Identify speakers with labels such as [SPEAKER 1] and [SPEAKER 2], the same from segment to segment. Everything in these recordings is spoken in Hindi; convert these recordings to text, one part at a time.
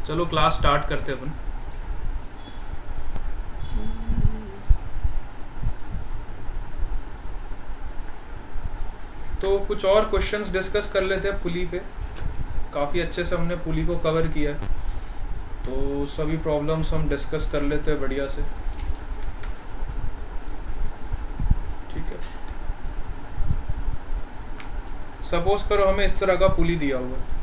[SPEAKER 1] चलो क्लास स्टार्ट करते अपन। तो कुछ और क्वेश्चंस डिस्कस कर लेते हैं पुली पे। काफ़ी अच्छे से हमने पुली को कवर किया है, तो सभी प्रॉब्लम्स हम डिस्कस कर लेते हैं बढ़िया से। ठीक है, सपोज करो हमें इस तरह का पुली दिया हुआ है।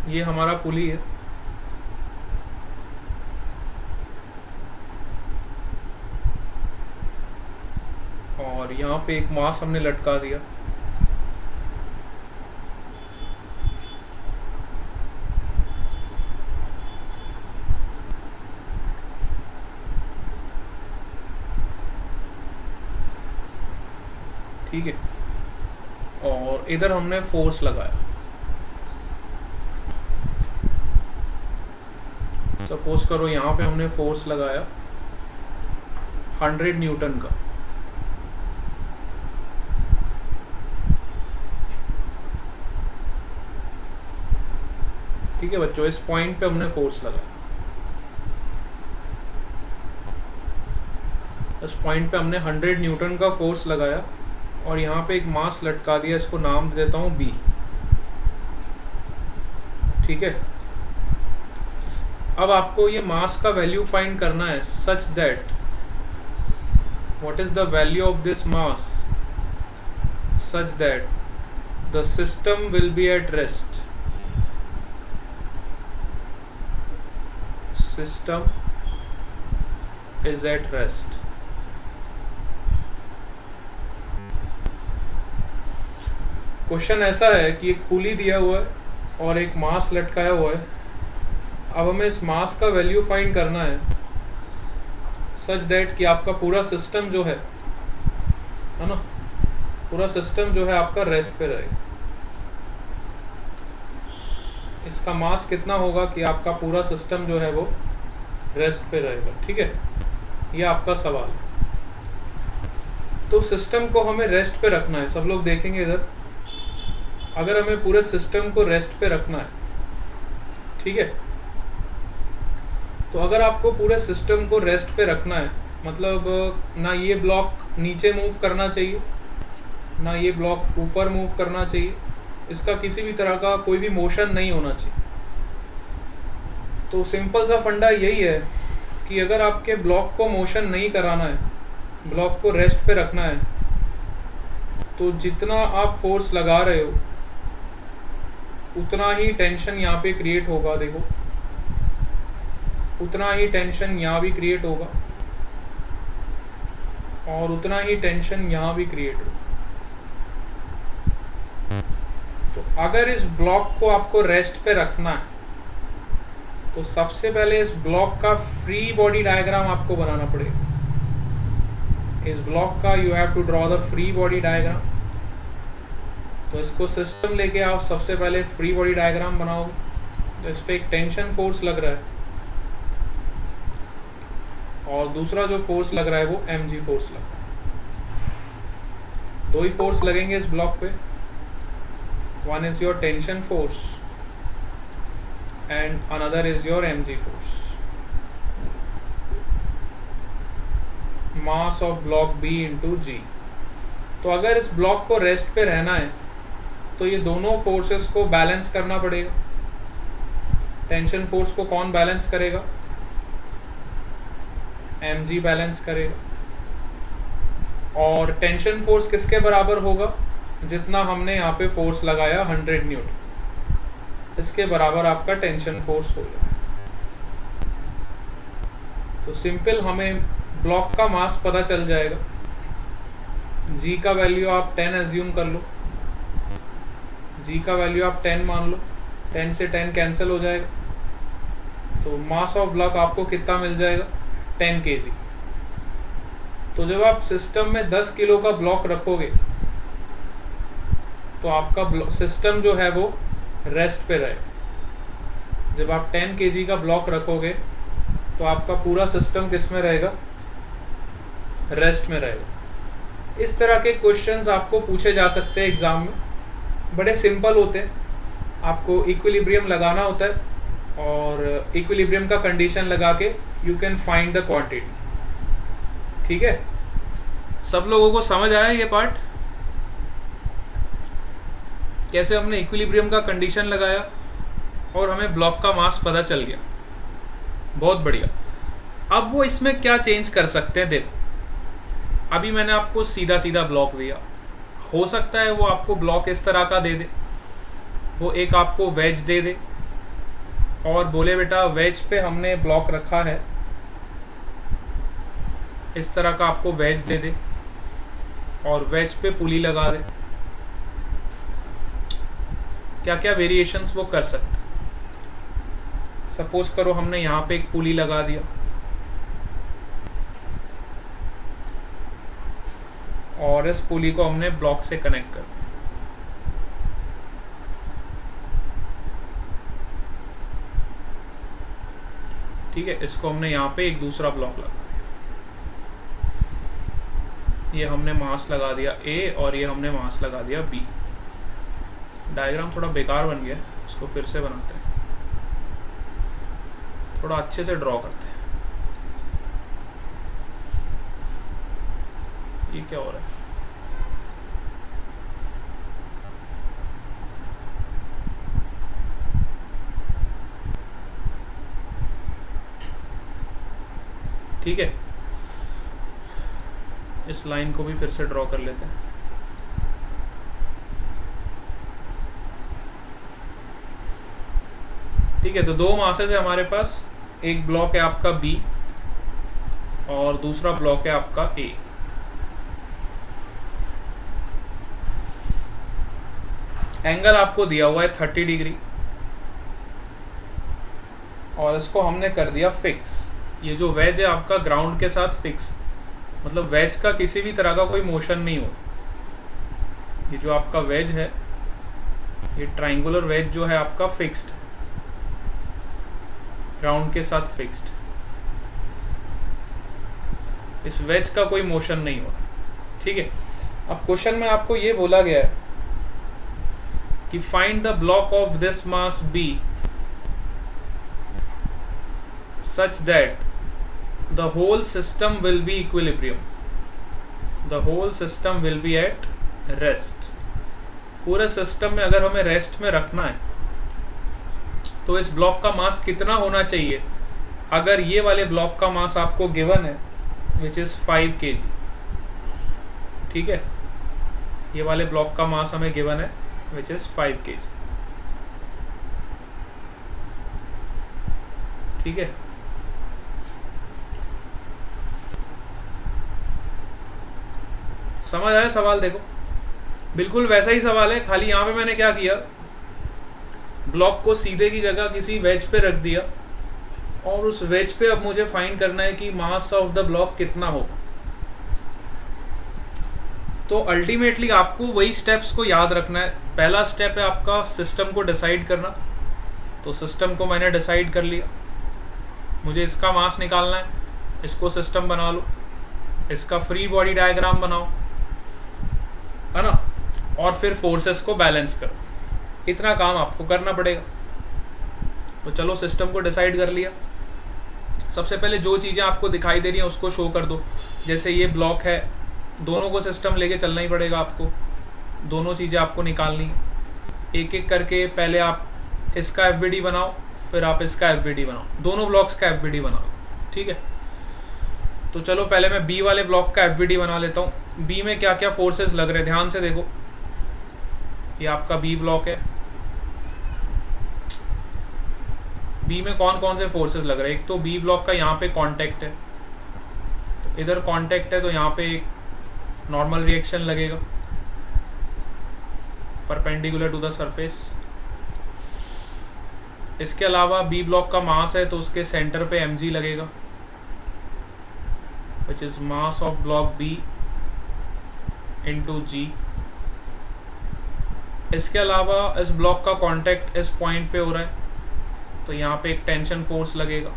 [SPEAKER 1] ये हमारा पुली है और यहाँ पे एक मास हमने लटका दिया। ठीक है, और इधर हमने फोर्स लगाया। सपोज करो यहाँ पे हमने फोर्स लगाया 100 न्यूटन का। ठीक है बच्चों, इस पॉइंट पे हमने फोर्स लगाया। इस पॉइंट पे हमने 100 न्यूटन का फोर्स लगाया और यहाँ पे एक मास लटका दिया, इसको नाम दे देता हूँ बी। ठीक है, अब आपको ये मास का वैल्यू फाइंड करना है such that what is the value of this mass such that the system will be at rest. System is at rest. Question ऐसा है कि एक पुली दिया हुआ है और एक मास लटकाया हुआ है। अब हमें इस मास का वैल्यू फाइंड करना है सच दैट कि आपका पूरा सिस्टम जो है ना, पूरा सिस्टम जो है आपका रेस्ट पे रहेगा। इसका मास कितना होगा कि आपका पूरा सिस्टम जो है वो रेस्ट पे रहेगा। ठीक है, ये आपका सवाल है। तो सिस्टम को हमें रेस्ट पे रखना है। सब लोग देखेंगे इधर, अगर हमें पूरे सिस्टम को रेस्ट पे रखना है, ठीक है, तो अगर आपको पूरे सिस्टम को रेस्ट पे रखना है, मतलब ना ये ब्लॉक नीचे मूव करना चाहिए ना ये ब्लॉक ऊपर मूव करना चाहिए, इसका किसी भी तरह का कोई भी मोशन नहीं होना चाहिए। तो सिंपल सा फंडा यही है कि अगर आपके ब्लॉक को मोशन नहीं कराना है, ब्लॉक को रेस्ट पे रखना है, तो जितना आप फोर्स लगा रहे हो उतना ही टेंशन यहाँ पे क्रिएट होगा। देखो, उतना ही टेंशन यहाँ भी क्रिएट होगा और उतना ही टेंशन यहाँ भी क्रिएट होगा। तो अगर इस ब्लॉक को आपको रेस्ट पे रखना है तो सबसे पहले इस ब्लॉक का फ्री बॉडी डायग्राम आपको बनाना पड़ेगा। इस ब्लॉक का you have to draw the free body diagram. तो इसको सिस्टम लेके आप सबसे पहले फ्री बॉडी डायग्राम बनाओगे। तो इस पे एक टेंशन फोर्स लग रहा है और दूसरा जो फोर्स लग रहा है वो mg फोर्स लग रहा है। दो ही फोर्स लगेंगे इस ब्लॉक पे। One is your tension force and another is your mg force. Mass of block b into g। तो अगर इस ब्लॉक को रेस्ट पे रहना है तो ये दोनों फोर्सेस को बैलेंस करना पड़ेगा। टेंशन फोर्स को कौन बैलेंस करेगा? mg बैलेंस करेगा। और टेंशन फोर्स किसके बराबर होगा? जितना हमने यहाँ पे फोर्स लगाया 100 न्यूटन, इसके बराबर आपका टेंशन फोर्स होगा। तो सिंपल हमें ब्लॉक का मास पता चल जाएगा। g का वैल्यू आप 10 एज्यूम कर लो। g का वैल्यू आप 10 मान लो। 10 से 10 कैंसिल हो जाएगा, तो मास ऑफ ब्लॉक आपको कितना मिल जाएगा? 10 kg। तो जब आप सिस्टम में 10 किलो का ब्लॉक रखोगे तो आपका सिस्टम जो है वो रेस्ट पे रहे। जब आप 10 kg का ब्लॉक रखोगे तो आपका पूरा सिस्टम किस में रहेगा? रेस्ट में रहेगा। इस तरह के क्वेश्चंस आपको पूछे जा सकते हैं एग्जाम में, बड़े सिंपल होते हैं। आपको इक्विलिब्रियम लगाना होता है और इक्विलिब्रियम का कंडीशन लगा के you can find the quantity. ठीक है, सब लोगों को समझ आया ये पार्ट? कैसे हमने इक्विलिब्रियम का कंडीशन लगाया और हमें ब्लॉक का मास पता चल गया। बहुत बढ़िया। अब वो इसमें क्या चेंज कर सकते हैं देखो। अभी मैंने आपको सीधा सीधा ब्लॉक दिया, हो सकता है वो आपको ब्लॉक इस तरह का दे दे, वो एक आपको वेज दे दे और बोले बेटा वेज पे हमने ब्लॉक रखा है, इस तरह का आपको वेज दे दे और वेज पे पुली लगा दे। क्या क्या वेरिएशंस वो कर सकते। सपोज करो हमने यहाँ पे एक पुली लगा दिया और इस पुली को हमने ब्लॉक से कनेक्ट कर दिया। ठीक है, इसको हमने यहाँ पे एक दूसरा ब्लॉक लगा दिया। ये हमने मास लगा दिया A और ये हमने मास लगा दिया B। डायग्राम थोड़ा बेकार बन गया, इसको फिर से बनाते हैं, थोड़ा अच्छे से ड्रॉ करते हैं। ये क्या हो रहा है? ठीक है, इस लाइन को भी फिर से ड्रॉ कर लेते हैं। ठीक है, तो दो मासेस है हमारे पास, एक ब्लॉक है आपका B और दूसरा ब्लॉक है आपका A। एंगल आपको दिया हुआ है 30 डिग्री और इसको हमने कर दिया फिक्स। ये जो वेज है आपका ग्राउंड के साथ फिक्स, मतलब वेज का किसी भी तरह का कोई मोशन नहीं हो। ये जो आपका वेज है, ये ट्राइंगुलर वेज जो है आपका फिक्स्ड, ग्राउंड के साथ फिक्स्ड। इस वेज का कोई मोशन नहीं हो। ठीक है, अब क्वेश्चन में आपको ये बोला गया है कि find the block of this mass B such that the whole system will be equilibrium, the whole system will be at rest। पूरे सिस्टम में अगर हमें रेस्ट में रखना है तो इस ब्लॉक का मास कितना होना चाहिए? अगर ये वाले ब्लॉक का मास आपको गिवन है विच इज 5 kg। ठीक है, ये वाले ब्लॉक का मास हमें गिवन है विच इज 5 kg। ठीक है, समझ आया सवाल? देखो बिल्कुल वैसा ही सवाल है, खाली यहाँ पे मैंने क्या किया, ब्लॉक को सीधे की जगह किसी वेज पे रख दिया और उस वेज पे अब मुझे फाइंड करना है कि मास ऑफ द ब्लॉक कितना हो। तो अल्टीमेटली आपको वही स्टेप्स को याद रखना है। पहला स्टेप है आपका सिस्टम को डिसाइड करना। तो सिस्टम को मैंने डिसाइड कर लिया, मुझे इसका मास निकालना है, इसको सिस्टम बना लो, इसका फ्री बॉडी डायग्राम बनाओ, है ना, और फिर फोर्सेस को बैलेंस करो। इतना काम आपको करना पड़ेगा। तो चलो सिस्टम को डिसाइड कर लिया। सबसे पहले जो चीज़ें आपको दिखाई दे रही हैं उसको शो कर दो। जैसे ये ब्लॉक है, दोनों को सिस्टम लेके चलना ही पड़ेगा आपको, दोनों चीज़ें आपको निकालनी। एक एक करके पहले आप इसका एफबीडी बनाओ, फिर आप इसका एफबीडी बनाओ, दोनों ब्लॉक्स का एफबीडी बनाओ। ठीक है, तो चलो पहले मैं बी वाले ब्लॉक का एफबीडी बना लेता हूँ। बी में क्या क्या फोर्सेस लग रहे हैं ध्यान से देखो। ये आपका बी ब्लॉक है, बी में कौन कौन से फोर्सेस लग रहे हैं? एक तो बी ब्लॉक का यहाँ पे कांटेक्ट है, तो इधर कांटेक्ट है तो यहाँ पे एक नॉर्मल रिएक्शन लगेगा परपेंडिकुलर टू द सरफेस। इसके अलावा बी ब्लॉक का मास है तो उसके सेंटर पे mg लगेगा which is mass of block B into G। इसके अलावा इस ब्लॉक का कांटेक्ट इस पॉइंट पे हो रहा है, तो यहाँ पे एक टेंशन फोर्स लगेगा,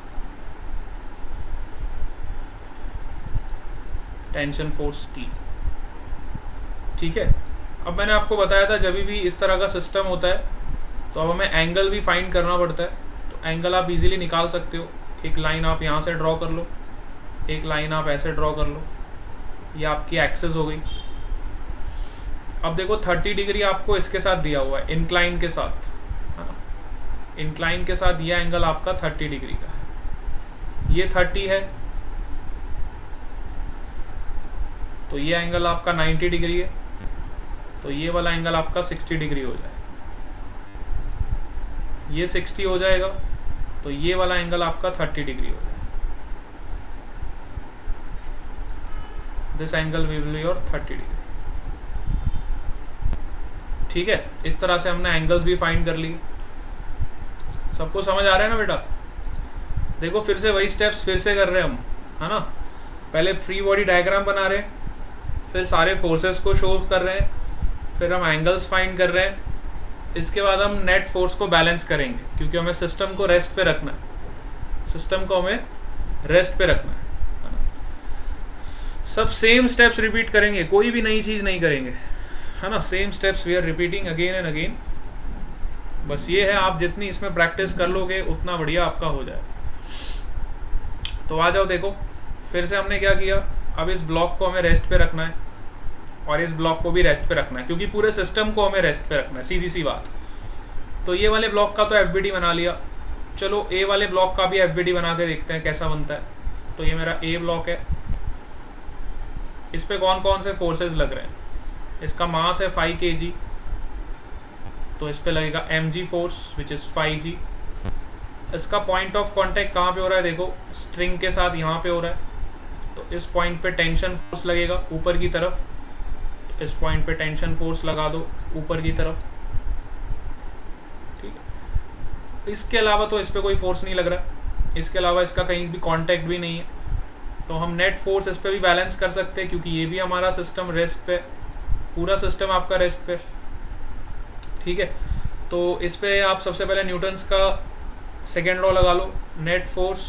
[SPEAKER 1] टेंशन फोर्स T। ठीक है, अब मैंने आपको बताया था जब भी इस तरह का सिस्टम होता है तो अब हमें एंगल भी फाइंड करना पड़ता है। तो एंगल आप इजीली निकाल सकते हो। एक लाइन आप यहाँ से ड्रॉ कर लो, एक लाइन आप ऐसे ड्रॉ कर लो, ये आपकी एक्सिस हो गई। अब देखो 30 डिग्री आपको इसके साथ दिया हुआ है, इंक्लाइन के साथ, है ना। इंक्लाइन के साथ ये एंगल आपका 30 डिग्री का है, ये 30 है, तो ये एंगल आपका 90 डिग्री है, तो ये वाला एंगल आपका 60 डिग्री हो जाएगा। ये 60 हो जाएगा, तो ये वाला एंगल आपका 30 डिग्री हो जाएगा। This angle will be your 30 degree. ठीक है, इस तरह से हमने एंगल्स भी फाइंड कर लिए। सबको समझ आ रहा है ना बेटा? देखो फिर से वही स्टेप्स फिर से कर रहे हैं हम, है ना। पहले फ्री बॉडी डायग्राम बना रहे हैं, फिर सारे फोर्सेस को शो कर रहे हैं, फिर हम एंगल्स फाइंड कर रहे हैं। इसके बाद हम नेट फोर्स को बैलेंस करेंगे, क्योंकि हमें सिस्टम को रेस्ट पे रखना है, सिस्टम को हमें रेस्ट पे रखना है ना। सब सेम स्टेप्स रिपीट करेंगे, कोई भी नई चीज़ नहीं करेंगे, है ना। Same steps we are repeating again and again. बस ये है, आप जितनी इसमें प्रैक्टिस कर लोगे उतना बढ़िया आपका हो जाए। तो आ जाओ, देखो फिर से हमने क्या किया। अब इस ब्लॉक को हमें रेस्ट पे रखना है और इस ब्लॉक को भी रेस्ट पे रखना है, क्योंकि पूरे सिस्टम को हमें रेस्ट पे रखना है, सीधी सी बात। तो ये वाले ब्लॉक का तो एफबीडी बना लिया, चलो ए वाले ब्लॉक का भी एफबीडी बना के देखते हैं कैसा बनता है। तो ये मेरा ए ब्लॉक है, इस पे कौन कौन से फोर्सेस लग रहे हैं। इसका मास है 5 kg, तो इस पे लगेगा mg force which is 5g। इसका पॉइंट ऑफ कांटेक्ट कहाँ पे हो रहा है, देखो स्ट्रिंग के साथ यहाँ पे हो रहा है, तो इस पॉइंट पे टेंशन फोर्स लगेगा ऊपर की तरफ। तो इस पॉइंट पे टेंशन फोर्स लगा दो ऊपर की तरफ, ठीक है। इसके अलावा तो इस पे कोई फोर्स नहीं लग रहा, इसके अलावा इसका कहीं भी कांटेक्ट भी नहीं है, तो हम नेट फोर्स इस पे भी बैलेंस कर सकते हैं, क्योंकि ये भी हमारा सिस्टम रेस्ट पे, पूरा सिस्टम आपका रेस्ट पे, ठीक है। तो इस पे आप सबसे पहले न्यूटन्स का सेकेंड लॉ लगा लो, net force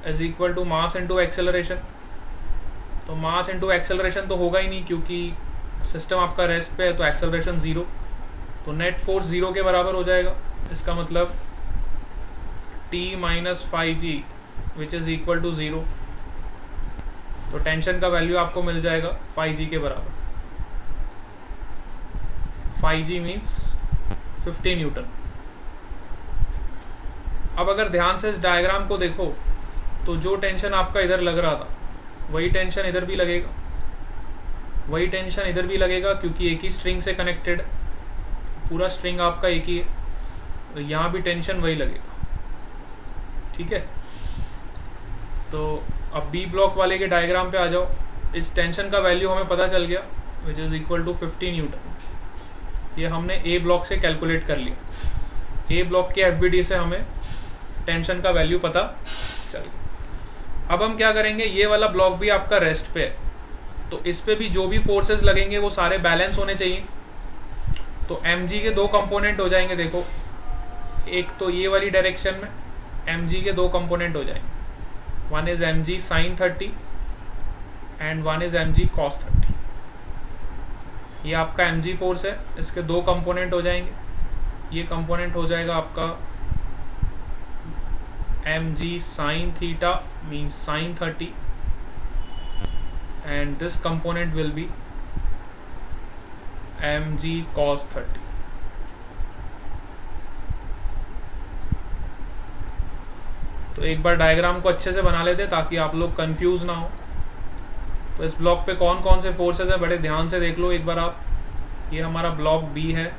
[SPEAKER 1] is equal to mass into acceleration. तो मास इनटू एक्सेलरेशन तो होगा ही नहीं, क्योंकि सिस्टम आपका रेस्ट पे है, तो एक्सेलरेशन 0, तो नेट फोर्स 0 के बराबर हो जाएगा। इसका मतलब T minus 5g which is equal to 0। तो टेंशन का वैल्यू आपको मिल जाएगा 5g के बराबर। 5g means 50 Newton. अब अगर ध्यान से इस डायग्राम को देखो, तो जो टेंशन आपका इधर लग रहा था वही टेंशन इधर भी लगेगा, वही टेंशन इधर भी लगेगा, क्योंकि एक ही स्ट्रिंग से कनेक्टेड, पूरा स्ट्रिंग आपका एक ही है, तो यहाँ भी टेंशन वही लगेगा, ठीक है। तो अब बी ब्लॉक वाले के डायग्राम पे आ जाओ। इस टेंशन का वैल्यू हमें पता चल गया which is equal to 50 newton. ये हमने ए ब्लॉक से कैलकुलेट कर लिया, ए ब्लॉक के एफबीडी से हमें टेंशन का वैल्यू पता चल गया। अब हम क्या करेंगे, ये वाला ब्लॉक भी आपका रेस्ट पे है, तो इस पे भी जो भी फोर्सेस लगेंगे वो सारे बैलेंस होने चाहिए। तो mg के 2 कंपोनेंट हो जाएंगे, देखो एक तो ये वाली डायरेक्शन में mg के 2 कंपोनेंट हो जाएंगे, one is mg sin 30 and one is mg cos 30। ये आपका mg फोर्स है, इसके 2 कंपोनेंट हो जाएंगे। ये कंपोनेंट हो जाएगा आपका mg sin theta means sin 30 and this component will be mg cos 30। तो एक बार डायग्राम को अच्छे से बना लेते ताकि आप लोग कंफ्यूज ना हो। तो इस ब्लॉक पे कौन कौन से फोर्सेस है बड़े ध्यान से देख लो एक बार आप। ये हमारा ब्लॉक बी है,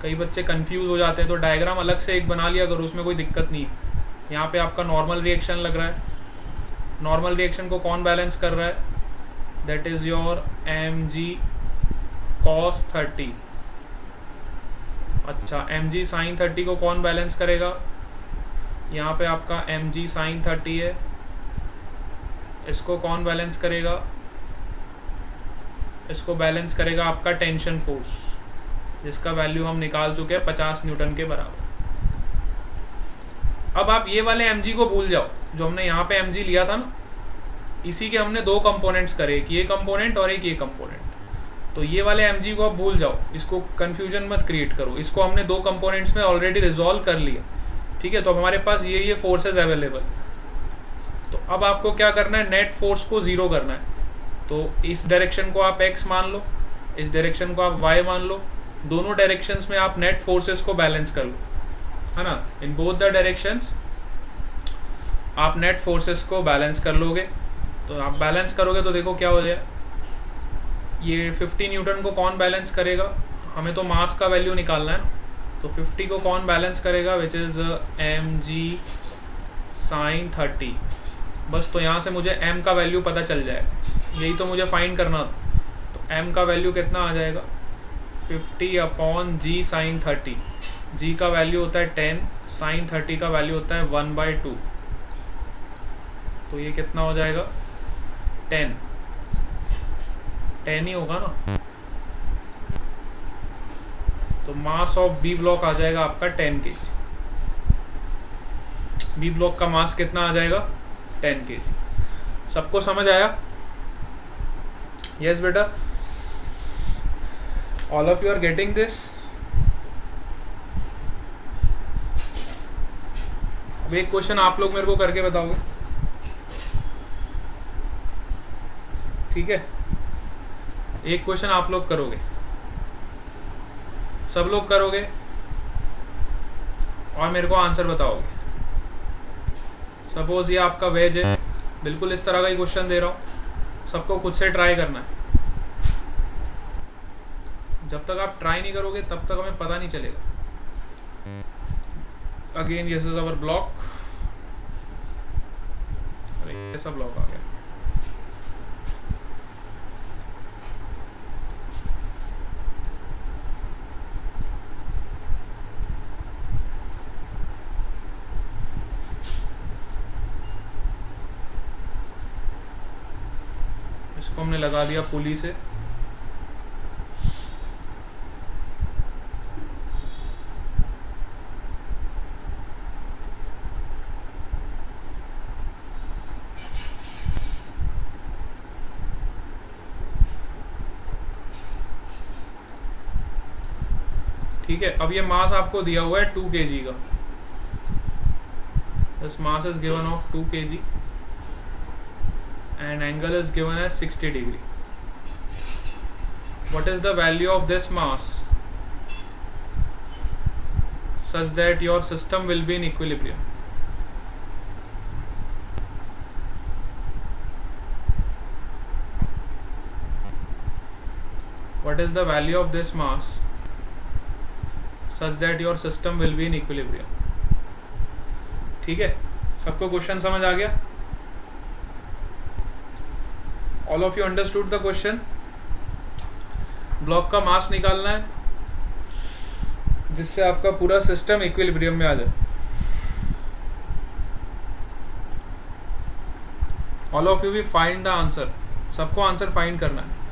[SPEAKER 1] कई बच्चे कंफ्यूज हो जाते हैं, तो डायग्राम अलग से एक बना लिया करो, उसमें कोई दिक्कत नहीं। यहाँ पे आपका नॉर्मल रिएक्शन लग रहा है, नॉर्मल रिएक्शन को कौन बैलेंस कर रहा है, that is your mg cos 30। अच्छा, mg sin 30 को कौन बैलेंस करेगा, यहाँ पे आपका mg sin 30 है, इसको कौन बैलेंस करेगा, इसको बैलेंस करेगा आपका टेंशन फोर्स, जिसका वैल्यू हम निकाल चुके हैं 50 न्यूटन के बराबर। अब आप ये वाले mg को भूल जाओ, जो हमने यहाँ पे mg लिया था ना, इसी के हमने दो कंपोनेंट्स करे, एक ये कंपोनेंट और एक ये कंपोनेंट। तो ये वाले mg को आप भूल जाओ, इसको कंफ्यूजन मत क्रिएट करो, इसको हमने दो कंपोनेंट्स में ऑलरेडी रिजॉल्व कर लिया, ठीक है। तो हमारे पास ये फोर्सेज अवेलेबल। तो अब आपको क्या करना है, नेट फोर्स को जीरो करना है। तो इस डायरेक्शन को आप x मान लो, इस डायरेक्शन को आप y मान लो, दोनों डायरेक्शंस में आप नेट फोर्सेस को बैलेंस कर लो, है ना। इन बोथ द डायरेक्शंस आप नेट फोर्सेस को बैलेंस कर लोगे। तो आप बैलेंस करोगे तो देखो क्या हो जाए, ये 50 न्यूटन को कौन बैलेंस करेगा, हमें तो मास का वैल्यू निकालना है ना। तो 50 को कौन बैलेंस करेगा, विच इज़ mg sin 30। बस तो यहाँ से मुझे m का वैल्यू पता चल जाए, यही तो मुझे फाइंड करना था। तो m का वैल्यू कितना आ जाएगा, 50/g sin 30। g का वैल्यू होता है 10, sin 30 का वैल्यू होता है 1/2। तो ये कितना हो जाएगा, 10 ही होगा ना। तो मास ऑफ बी ब्लॉक आ जाएगा आपका 10 kg। बी ब्लॉक का मास कितना आ जाएगा, 10 kg। सबको समझ आया? यस बेटा, all of you are getting this? अब एक क्वेश्चन आप लोग मेरे को करके बताओगे, ठीक है। एक क्वेश्चन आप लोग करोगे, सब लोग करोगे और मेरे को आंसर बताओगे। सपोज ये आपका वेज है, बिल्कुल इस तरह का ही क्वेश्चन दे रहा हूँ, सबको खुद से ट्राई करना है। जब तक आप ट्राई नहीं करोगे तब तक हमें पता नहीं चलेगा। Again this is our block, ऐसा ब्लॉक आ गया। इसको हमने लगा दिया पुली से। ठीक है, अब ये मास आपको दिया हुआ है 2 kg का। This mass is given of 2 kg and angle is given as 60 degree. What is the value of this mass such that your system will be in equilibrium? What is the value of this mass such that your system will be in equilibrium? ठीक है, सबको क्वेश्चन समझ आ गया? All of you understood the question? Block का मास निकालना है जिससे आपका पूरा सिस्टम इक्विलिब्रियम में आ जाए। All of you will find the answer. सबको आंसर फाइंड करना है।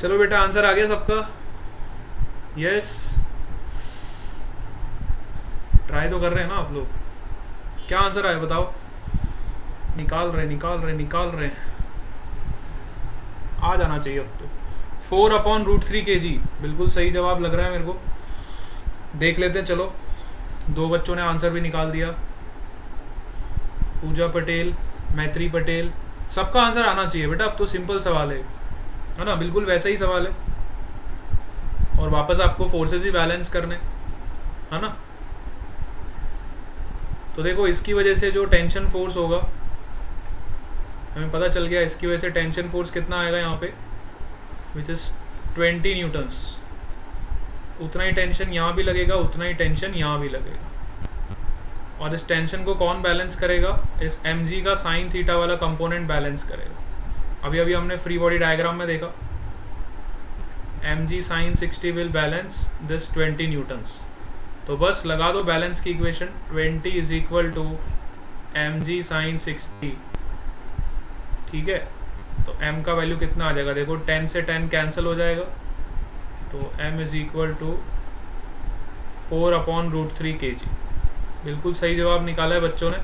[SPEAKER 1] चलो बेटा, आंसर आ गया सबका? यस, ट्राई तो कर रहे हैं ना आप लोग? क्या आंसर आया बताओ? निकाल रहे आ जाना चाहिए अब तो। 4/√3 kg बिल्कुल सही जवाब लग रहा है मेरे को। देख लेते हैं, चलो 2 बच्चों ने आंसर भी निकाल दिया, पूजा पटेल, मैत्री पटेल, सबका आंसर आना चाहिए बेटा। अब तो सिंपल सवाल है ना, बिल्कुल वैसा ही सवाल है। और वापस आपको फोर्सेस ही बैलेंस करने, है ना। तो देखो, इसकी वजह से जो टेंशन फोर्स होगा हमें पता चल गया। इसकी वजह से टेंशन फोर्स कितना आएगा यहाँ पे, विच इज 20 न्यूटन्स। उतना ही टेंशन यहाँ भी लगेगा, उतना ही टेंशन यहाँ भी लगेगा। और इस टेंशन को कौन बैलेंस करेगा? इस mg का साइन थीटा वाला कंपोनेंट बैलेंस करेगा। अभी अभी हमने फ्री बॉडी डायग्राम में देखा, mg sine 60 will balance this 20 newtons. तो बस लगा दो बैलेंस की equation, 20 is equal to mg sine 60। ठीक है, तो m का वैल्यू कितना आ जाएगा? देखो 10 से 10 कैंसिल हो जाएगा, तो m is equal to 4/√3 kg। बिल्कुल सही जवाब निकाला है बच्चों ने,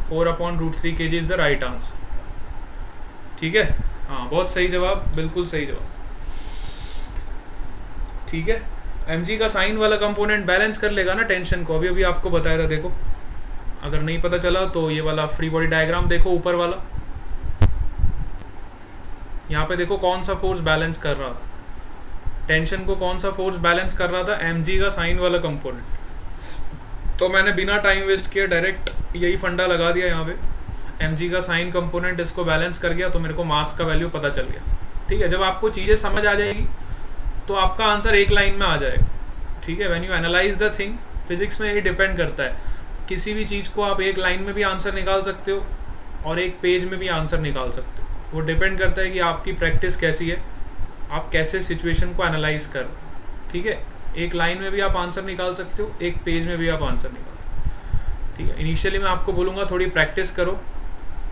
[SPEAKER 1] 4/√3 kg is the right answer. ठीक है, हाँ बहुत सही जवाब, बिल्कुल सही जवाब। ठीक है, mg का साइन वाला कंपोनेंट बैलेंस कर लेगा ना टेंशन को। अभी अभी आपको बताया था, देखो अगर नहीं पता चला तो ये वाला फ्री बॉडी डायग्राम देखो, ऊपर वाला। यहाँ पे देखो कौन सा फोर्स बैलेंस कर रहा था टेंशन को, कौन सा फोर्स बैलेंस कर रहा था? mg का साइन वाला कंपोनेंट। तो मैंने बिना टाइम वेस्ट किए डायरेक्ट यही फंडा लगा दिया यहाँ पे, mg का साइन कंपोनेंट इसको बैलेंस कर गया, तो मेरे को मास का वैल्यू पता चल गया। ठीक है, जब आपको चीज़ें समझ आ जाएगी तो आपका आंसर एक लाइन में आ जाएगा। ठीक है, when you analyse the thing, physics में ये डिपेंड करता है। किसी भी चीज़ को आप एक लाइन में भी आंसर निकाल सकते हो और एक पेज में भी आंसर निकाल सकते हो। वो डिपेंड करता है कि आपकी प्रैक्टिस कैसी है, आप कैसे सिचुएशन को एनालाइज कर रहे हो। ठीक है, एक लाइन में भी आप आंसर निकाल सकते हो, एक पेज में भी आप आंसर निकाल। ठीक है, इनिशियली मैं आपको बोलूँगा थोड़ी प्रैक्टिस करो,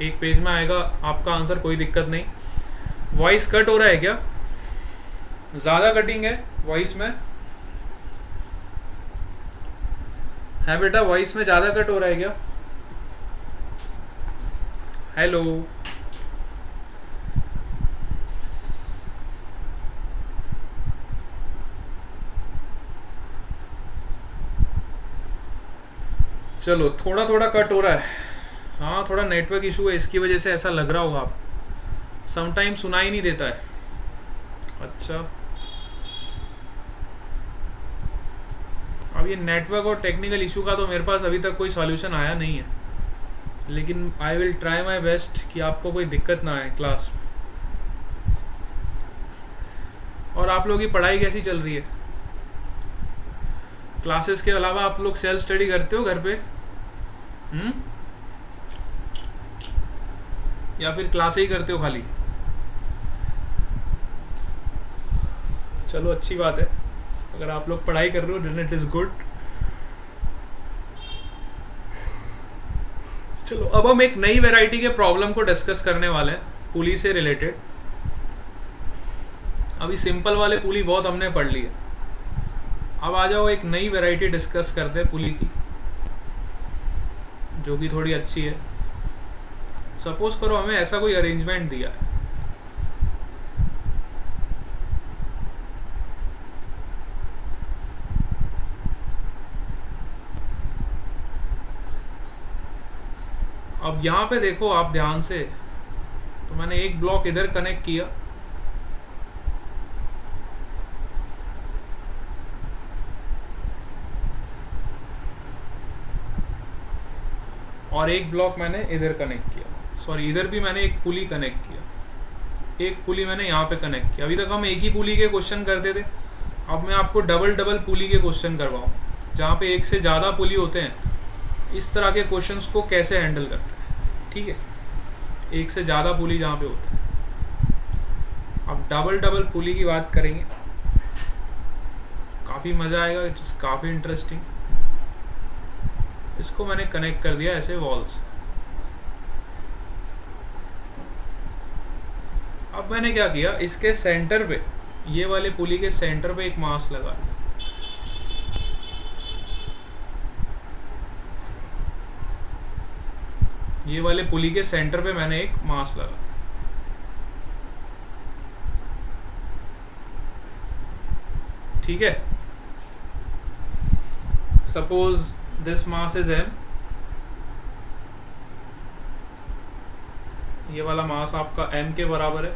[SPEAKER 1] एक पेज में आएगा आपका आंसर, कोई दिक्कत नहीं। वॉइस कट हो रहा है क्या? ज़्यादा कटिंग है वॉइस में? है बेटा, वॉइस में ज़्यादा कट हो रहा है क्या? हेलो, चलो थोड़ा थोड़ा कट हो रहा है। हाँ, थोड़ा नेटवर्क इशू है, इसकी वजह से ऐसा लग रहा होगा। आप समटाइम सुनाई नहीं देता है। अच्छा, अब ये नेटवर्क और टेक्निकल इशू का तो मेरे पास अभी तक कोई सॉल्यूशन आया नहीं है, लेकिन I will try my best कि आपको कोई दिक्कत ना आए क्लास में। और आप लोगों की पढ़ाई कैसी चल रही है? क्लासेस के अलावा आप लोग सेल्फ स्टडी करते हो घर पे? या फिर क्लास ही करते हो खाली? चलो अच्छी बात है, अगर आप लोग पढ़ाई कर रहे हो देन इट इज गुड। चलो अब हम एक नई वैरायटी के प्रॉब्लम को डिस्कस करने वाले हैं, पुली से रिलेटेड। अभी सिंपल वाले पुली बहुत हमने पढ़ लिए, अब आ जाओ एक नई वैरायटी डिस्कस करते हैं पुली की, जो कि थोड़ी अच्छी है। सपोज करो हमें ऐसा कोई अरेंजमेंट दिया है, अब यहाँ पे देखो आप ध्यान से, तो मैंने एक ब्लॉक इधर कनेक्ट किया और एक ब्लॉक मैंने इधर कनेक्ट किया, सॉरी इधर भी मैंने एक पुली कनेक्ट किया, एक पुली मैंने यहाँ पे कनेक्ट किया। अभी तक हम एक ही पुली के क्वेश्चन करते थे, अब मैं आपको डबल पुली के क्वेश्चन करवाऊँ, जहाँ पे एक से ज़्यादा पुली होते हैं। इस तरह के क्वेश्चंस को कैसे हैंडल करते हैं, ठीक है, एक से ज़्यादा पुली जहाँ पे होते हैं। अब डबल पुली की बात करेंगे, काफ़ी मज़ा आएगा, इट इज़ काफ़ी इंटरेस्टिंग। इसको मैंने कनेक्ट कर दिया ऐसे वॉल से। अब मैंने क्या किया, इसके सेंटर पे, ये वाले पुली के सेंटर पे एक मास लगा दिया। ये वाले पुली के सेंटर पे मैंने एक मास लगा। ठीक है, suppose this mass is m, ये वाला मास आपका m के बराबर है।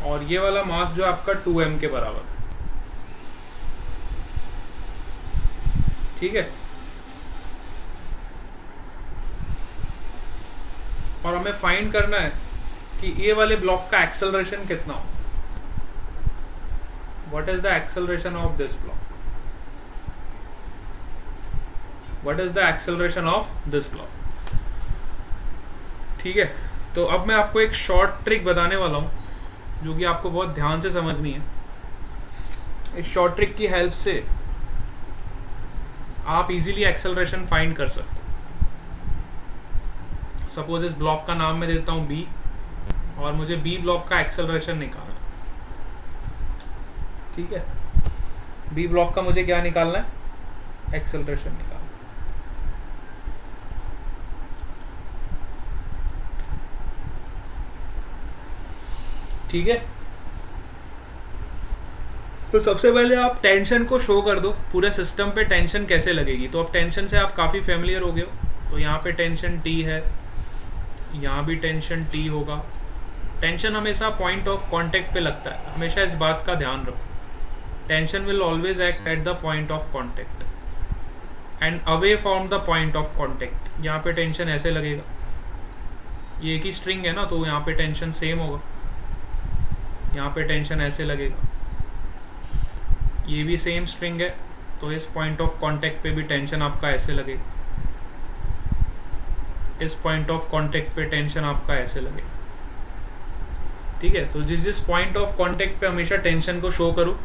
[SPEAKER 1] और ये वाला मास जो आपका 2m के बराबर है। ठीक है, और हमें फाइंड करना है कि ये वाले ब्लॉक का एक्सेलरेशन कितना हो। What is the acceleration of this block, what is the acceleration of this block. ठीक है, तो अब मैं आपको एक शॉर्ट ट्रिक बताने वाला हूं जो कि आपको बहुत ध्यान से समझनी है। इस शॉर्ट ट्रिक की हेल्प से आप इजीली एक्सेलरेशन फाइंड कर सकते हो। सपोज इस ब्लॉक का नाम मैं देता हूं B, और मुझे B ब्लॉक का एक्सेलरेशन निकालना है। ठीक है, B ब्लॉक का मुझे क्या निकालना है, एक्सेलरेशन निकालना। ठीक है, तो सबसे पहले आप टेंशन को शो कर दो, पूरे सिस्टम पे टेंशन कैसे लगेगी। तो अब टेंशन से आप काफ़ी फेमिलियर हो गए हो, तो यहाँ पे टेंशन T है, यहाँ भी टेंशन T होगा। टेंशन हमेशा पॉइंट ऑफ कांटेक्ट पे लगता है, हमेशा इस बात का ध्यान रखो। Tension will always act at the point of contact and away from the point of contact. यहाँ पे टेंशन ऐसे लगेगा, ये एक ही स्ट्रिंग है ना, तो यहाँ पे टेंशन सेम होगा। यहाँ पे टेंशन ऐसे लगेगा, ये भी सेम स्ट्रिंग है, तो इस पॉइंट ऑफ कांटेक्ट पे भी टेंशन आपका ऐसे लगेगा। इस पॉइंट ऑफ कांटेक्ट पे टेंशन आपका ऐसे लगेगा। ठीक है, तो जिस पॉइंट ऑफ कांटेक्ट पे हमेशा टेंशन को शो करो,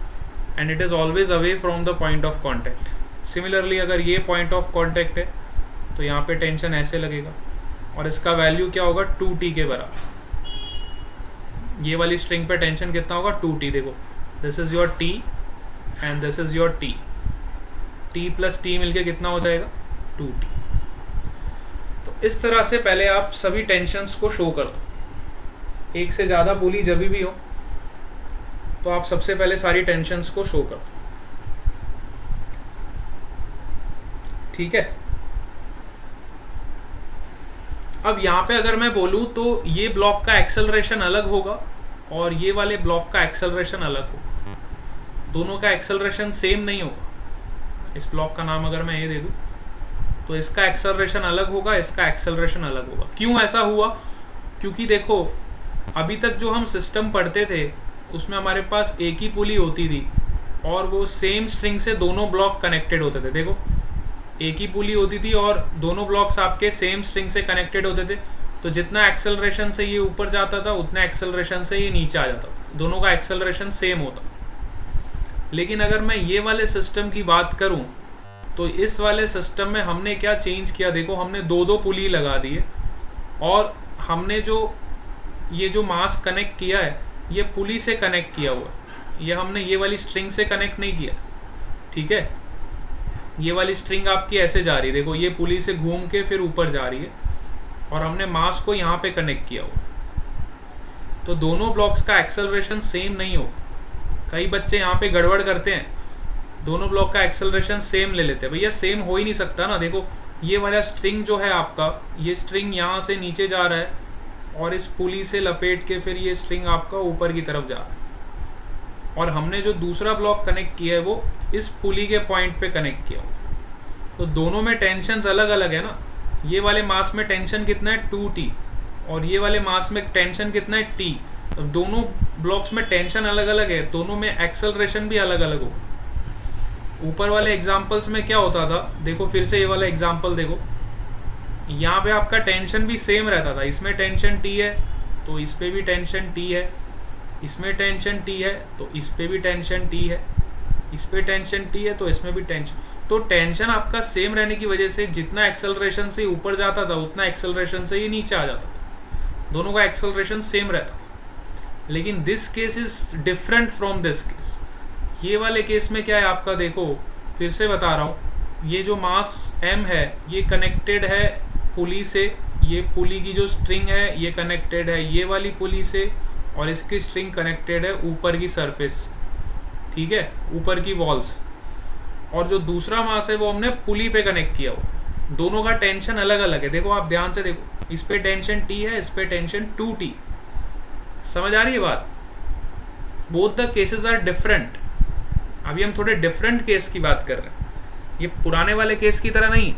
[SPEAKER 1] and it is always away from the point of contact. Similarly अगर ये पॉइंट ऑफ कांटेक्ट है तो यहाँ पे टेंशन ऐसे लगेगा, और इसका वैल्यू क्या होगा, 2t के बराबर। ये वाली स्ट्रिंग पे टेंशन कितना होगा, 2t। देखो, this is your t and this is your t, t plus t मिलके कितना हो जाएगा, 2t। तो इस तरह से पहले आप सभी टेंशन्स को शो करो। एक से ज़्यादा पुली जब भी हो तो आप सबसे पहले सारी टेंशन्स को शो करो। ठीक है, अब यहाँ पे अगर मैं बोलूँ तो ये ब्लॉक का एक्सेलरेशन अलग होगा और ये वाले ब्लॉक का एक्सेलरेशन अलग होगा। दोनों का एक्सेलरेशन सेम नहीं होगा। इस ब्लॉक का नाम अगर मैं ये दे दूँ तो इसका एक्सेलरेशन अलग होगा, इसका एक्सेलरेशन अलग होगा। क्यों ऐसा हुआ, क्योंकि देखो अभी तक जो हम सिस्टम पढ़ते थे उसमें हमारे पास एक ही पुली होती थी और वो सेम स्ट्रिंग से दोनों ब्लॉक कनेक्टेड होते थे। देखो, एक ही पुली होती थी और दोनों ब्लॉक्स आपके सेम स्ट्रिंग से कनेक्टेड होते थे, तो जितना एक्सेलरेशन से ये ऊपर जाता था उतना एक्सेलरेशन से ये नीचे आ जाता था। दोनों का एक्सेलरेशन सेम होता। लेकिन अगर मैं ये वाले सिस्टम की बात करूं तो इस वाले सिस्टम में हमने क्या चेंज किया, देखो हमने दो पुली लगा दिए और हमने ये जो मास कनेक्ट किया है ये पुली से कनेक्ट किया हुआ है। ये हमने ये वाली स्ट्रिंग से कनेक्ट नहीं किया। ठीक है, ये वाली स्ट्रिंग आपकी ऐसे जा रही है, देखो ये पुली से घूम के फिर ऊपर जा रही है और हमने मास को यहाँ पे कनेक्ट किया हुआ। तो दोनों ब्लॉक्स का एक्सेलरेशन सेम नहीं हो। कई बच्चे यहाँ पे गड़बड़ करते हैं, दोनों ब्लॉक का एक्सेलरेशन सेम ले लेते हैं। भैया सेम हो ही नहीं सकता ना। देखो ये वाला स्ट्रिंग जो है आपका, ये स्ट्रिंग यहाँ से नीचे जा रहा है और इस पुली से लपेट के फिर ये स्ट्रिंग आपका ऊपर की तरफ जा रहा है, और हमने जो दूसरा ब्लॉक कनेक्ट किया है वो इस पुली के पॉइंट पे कनेक्ट किया हुआ। तो दोनों में टेंशन अलग अलग है ना। ये वाले मास में टेंशन कितना है, 2t, और ये वाले मास में टेंशन कितना है, t। तो दोनों ब्लॉक्स में टेंशन अलग अलग है, दोनों में एक्सेलरेशन भी अलग अलग हो। ऊपर वाले एग्जाम्पल्स में क्या होता था, देखो फिर से ये वाला एग्जाम्पल देखो, यहाँ पे आपका टेंशन भी सेम रहता था। इसमें टेंशन t है तो इस पे भी टेंशन t है, इसमें टेंशन t है तो इस पे भी टेंशन t है, इस पे टेंशन t है तो इसमें भी टेंशन। तो टेंशन आपका सेम रहने की वजह से जितना एक्सेलरेशन से ऊपर जाता था उतना एक्सेलरेशन से ही नीचे आ जाता था, दोनों का एक्सेलरेशन सेम रहता था। लेकिन this case is different from this case. ये वाले केस में क्या है आपका, देखो फिर से बता रहा हूँ, ये जो मास m है ये कनेक्टेड है पुली से, ये पुली की जो स्ट्रिंग है ये कनेक्टेड है ये वाली पुली से, और इसकी स्ट्रिंग कनेक्टेड है ऊपर की सरफेस, ठीक है, ऊपर की वॉल्स। और जो दूसरा मास है वो हमने पुली पे कनेक्ट किया हो। दोनों का टेंशन अलग अलग है। देखो आप ध्यान से देखो, इस पे टेंशन T है, इस पे टेंशन 2T। समझ आ रही है बात? Both the cases are different. अभी हम थोड़े डिफरेंट केस की बात कर रहे हैं, ये पुराने वाले केस की तरह नहीं।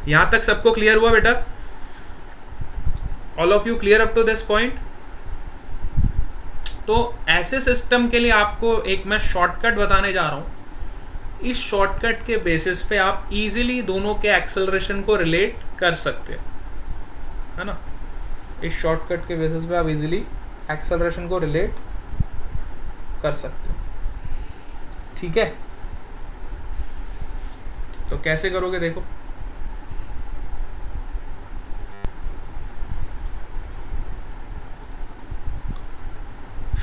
[SPEAKER 1] यहां तक सबको क्लियर हुआ बेटा? All of you clear up to this point? तो ऐसे सिस्टम के लिए आपको एक मैं शॉर्टकट बताने जा रहा हूं। इस शॉर्टकट के बेसिस पे आप इजीली दोनों के एक्सेलरेशन को रिलेट कर सकते हैं, है ना। इस शॉर्टकट के बेसिस पे आप इजीली एक्सेलरेशन को रिलेट कर सकते हो, ठीक है। तो कैसे करोगे देखो,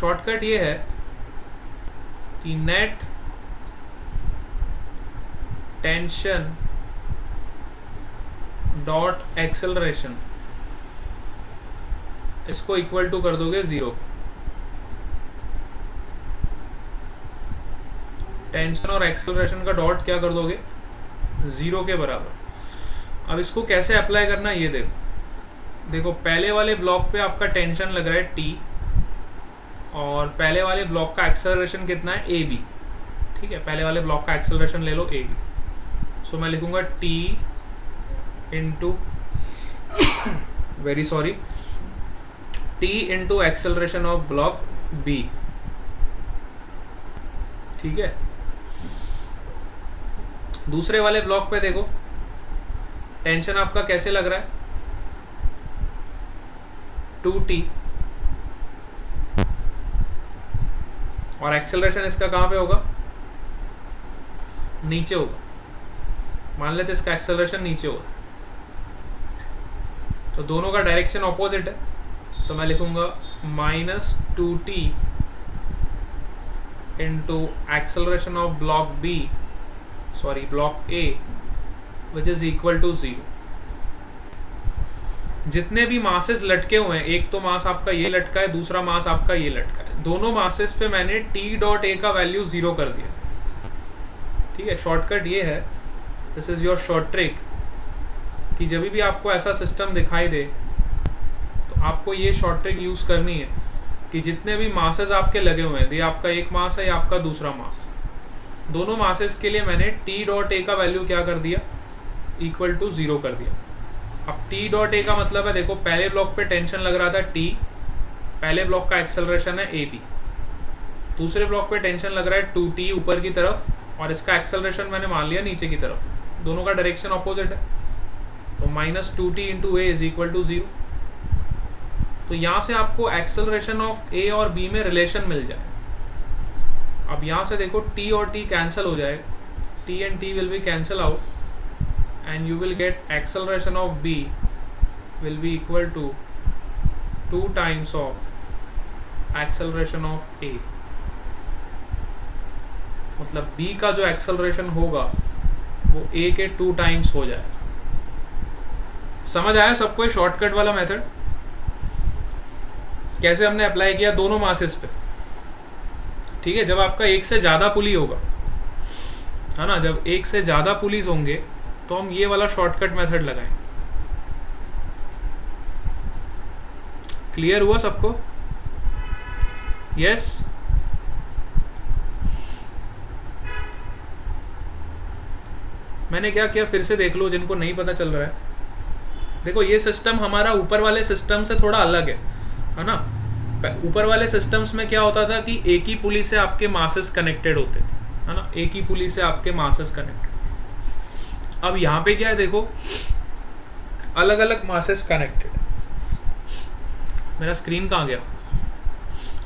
[SPEAKER 1] शॉर्टकट ये है कि नेट टेंशन डॉट एक्सेलरेशन, इसको इक्वल टू कर दोगे 0। टेंशन और एक्सेलरेशन का डॉट क्या कर दोगे, 0 के बराबर। अब इसको कैसे अप्लाई करना ये देखो। देखो पहले वाले ब्लॉक पे आपका टेंशन लग रहा है T, और पहले वाले ब्लॉक का एक्सेलरेशन कितना है, AB, ठीक है। पहले वाले ब्लॉक का एक्सेलरेशन ले लो AB। सो मैं लिखूंगा T into very sorry T into acceleration of block B, ठीक है। दूसरे वाले ब्लॉक पे देखो टेंशन आपका कैसे लग रहा है, 2T, और एक्सेलरेशन इसका कहां पे होगा, नीचे होगा। मान लेते इसका एक्सेलरेशन नीचे होगा, तो दोनों का डायरेक्शन ऑपोजिट है, तो मैं लिखूंगा -2T into acceleration of block B, sorry block A, which is equal to 0। जितने भी मासेस लटके हुए हैं, एक तो मास आपका ये लटका है, दूसरा मास आपका ये लटका है, दोनों मासेस पे मैंने T डॉट A का वैल्यू 0 कर दिया, ठीक है। शॉर्टकट ये है, this is your short trick, कि जब भी आपको ऐसा सिस्टम दिखाई दे तो आपको ये शॉर्ट ट्रिक यूज करनी है कि जितने भी मासेस आपके लगे हुए हैं, ये आपका एक मास है, ये आपका दूसरा मास, दोनों मासेस के लिए मैंने T डॉट A का वैल्यू क्या कर दिया, इक्वल टू 0 कर दिया। अब T डॉट A का मतलब है, देखो पहले ब्लॉक पे टेंशन लग रहा था T, पहले ब्लॉक का एक्सेलरेशन है AB, दूसरे ब्लॉक पे टेंशन लग रहा है 2T ऊपर की तरफ, और इसका एक्सेलरेशन मैंने मान लिया नीचे की तरफ, दोनों का डायरेक्शन ऑपोजिट है, तो -2T into A is equal to 0। तो यहाँ से आपको एक्सेलरेशन ऑफ A और B में रिलेशन मिल जाए। अब यहाँ से देखो T और T कैंसिल हो जाएगा, T and T will be cancel out, and you will get acceleration of B will be equal to 2 times of acceleration of A। मतलब B का जो एक्सेलरेशन होगा वो A के 2 टाइम्स हो जाए। समझ आया सबको शॉर्टकट वाला मेथड कैसे हमने अप्लाई किया दोनों मासेस पे, ठीक है। जब आपका एक से ज्यादा पुली होगा, है ना, जब एक से ज्यादा पुलीज होंगे तो हम ये वाला शॉर्टकट मेथड लगाएंगे। क्लियर हुआ सबको? यस। मैंने क्या किया फिर से देख लो जिनको नहीं पता चल रहा है। देखो ये सिस्टम हमारा ऊपर वाले सिस्टम से थोड़ा अलग है ना। ऊपर वाले सिस्टम्स में क्या होता था कि एक ही पुली से आपके मासेस कनेक्टेड होते थे, है ना, एक ही पुली से आपके मासेस कनेक्टेड। अब यहाँ पे क्या है, देखो अलग अलग मासेस कनेक्टेड। मेरा स्क्रीन कहाँ गया?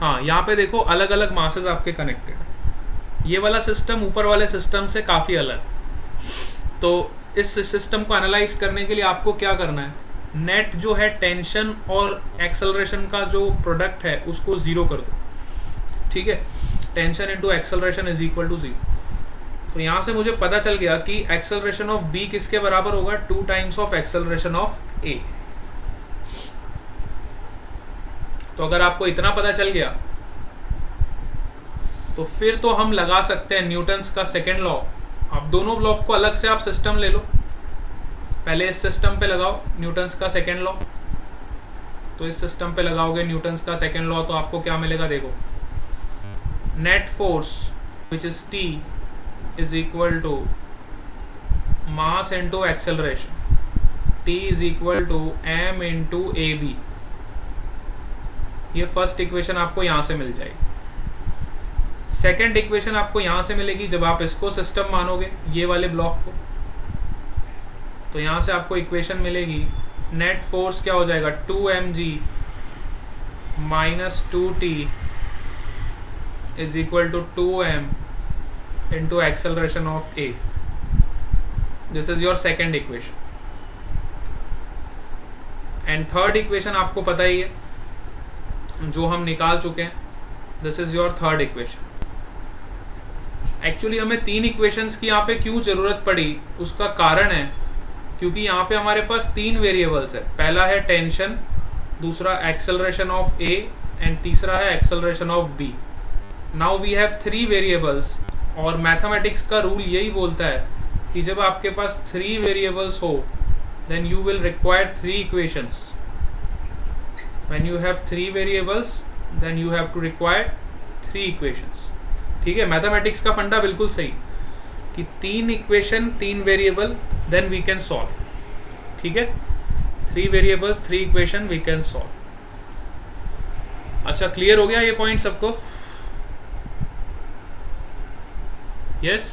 [SPEAKER 1] हाँ, यहाँ पे देखो अलग अलग मासेस आपके कनेक्टेड। ये वाला सिस्टम ऊपर वाले सिस्टम से काफी अलग है। तो इस सिस्टम को एनालाइज करने के लिए आपको क्या करना है, नेट जो है टेंशन और एक्सेलरेशन का जो प्रोडक्ट है उसको ज़ीरो कर दो, ठीक है। Tension into acceleration is equal to 0। तो यहाँ से मुझे पता चल गया कि एक्सेलरेशन ऑफ बी किसके बराबर होगा, 2 टाइम्स ऑफ एक्सेलरेशन ऑफ ए। तो अगर आपको इतना पता चल गया तो फिर तो हम लगा सकते हैं न्यूटन्स का सेकेंड लॉ। आप दोनों ब्लॉक को अलग से आप सिस्टम ले लो, पहले इस सिस्टम पे लगाओ न्यूटन्स का सेकेंड लॉ। तो इस सिस्टम पे लगाओगे न्यूटन्स का सेकेंड लॉ तो आपको क्या मिलेगा, देखो, net force which is T is equal to mass into acceleration, T is equal to m into a b. ये फर्स्ट इक्वेशन आपको यहां से मिल जाएगी। सेकेंड इक्वेशन आपको यहां से मिलेगी जब आप इसको सिस्टम मानोगे, ये वाले ब्लॉक को। तो यहां से आपको इक्वेशन मिलेगी, नेट फोर्स क्या हो जाएगा, 2mg minus 2t is equal to 2m into acceleration of a. This is your second equation. And third equation आपको पता ही है जो हम निकाल चुके हैं, this is your third equation. Actually हमें 3 इक्वेशंस की यहाँ पे क्यों जरूरत पड़ी, उसका कारण है क्योंकि यहाँ पे हमारे पास 3 वेरिएबल्स है। पहला है टेंशन, दूसरा एक्सेलरेशन ऑफ ए एंड तीसरा है acceleration of b. Now we have 3 variables और मैथमेटिक्स का रूल यही बोलता है कि जब आपके पास 3 वेरिएबल्स हो then you will require 3 equations. When you have 3 variables then you have to require 3 equations. ठीक है, मैथमेटिक्स का फंडा बिल्कुल सही कि 3 equation 3 variable then we can solve. ठीक है, 3 variables 3 equation we can solve. अच्छा, क्लियर हो गया ये पॉइंट सबको? यस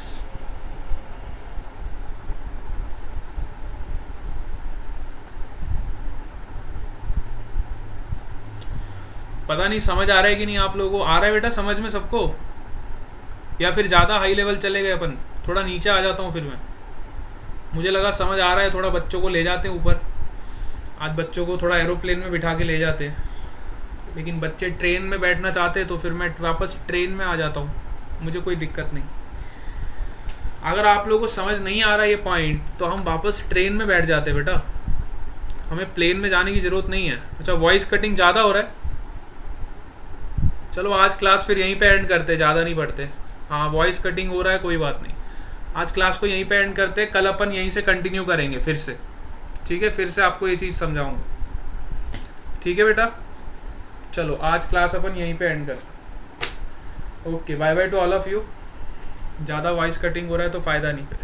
[SPEAKER 1] पता नहीं समझ आ रहा है कि नहीं आप लोगों को? आ रहा है बेटा समझ में सबको, या फिर ज़्यादा हाई लेवल चले गए अपन? थोड़ा नीचे आ जाता हूँ फिर मैं। मुझे लगा समझ आ रहा है, थोड़ा बच्चों को ले जाते हैं ऊपर। आज बच्चों को थोड़ा एरोप्लेन में बिठा के ले जाते हैं, लेकिन बच्चे ट्रेन में बैठना चाहते हैं तो फिर मैं वापस ट्रेन में आ जाता हूँ, मुझे कोई दिक्कत नहीं। अगर आप लोगों को समझ नहीं आ रहा ये पॉइंट तो हम वापस ट्रेन में बैठ जाते हैं बेटा, हमें प्लेन में जाने की ज़रूरत नहीं है। अच्छा, वॉइस कटिंग ज़्यादा हो रहा है? चलो आज क्लास फिर यहीं पे एंड करते, ज़्यादा नहीं पढ़ते। हाँ, वॉइस कटिंग हो रहा है, कोई बात नहीं, आज क्लास को यहीं पे एंड करते। कल अपन यहीं से कंटिन्यू करेंगे फिर से, ठीक है? फिर से आपको ये चीज़ समझाऊंगा, ठीक है बेटा? चलो आज क्लास अपन यहीं पे एंड करते। Okay, bye bye to all of you. ज़्यादा वॉइस कटिंग हो रहा है तो फ़ायदा नहीं फिर।